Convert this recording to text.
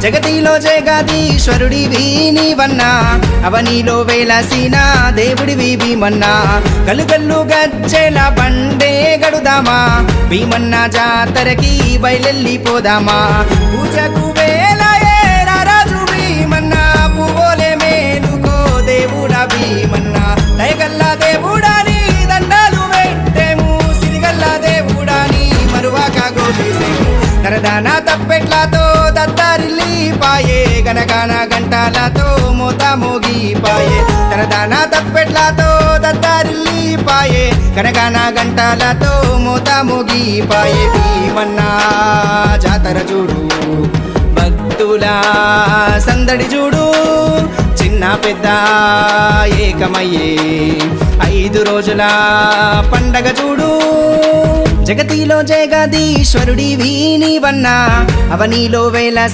జగతిలో జగదీశ్వరుడివి నీవన్నా అవనిలో వేలసిన దేవుడివి భీమన్నా గల్లుగల్లు గజ్జెల బండే గడుదామా భీమన్నా జాతరకి బయలెల్లిపోదామా పూజకు వేలయేరా రాజు భీమన్నా పువ్వులే మేలుకో దేవుడా భీమన్నా దయగల్లా దేవుడా నీ దండాలు పెట్టేము సిరిగల్లా దేవుడా నీ మరువాక గోపేసేము తరదాన తప్పెట్లతో దత్తారిల్లి పాయే గనగాన గంటాలతో మోత మోగి పాయే తరదాన తప్పెట్లతో దత్తారిల్లి పాయే గనగాన గంటాలతో మోత మోగి పాయే భీమన్నా జాతర చూడు భక్తుల సందడి చూడు చిన్న పెద్ద ఏకమయ్యే 5 రోజుల పండగ చూడు జగతిలో జగదీశ్వరుడివి నీవన్నా అవనిలో వేల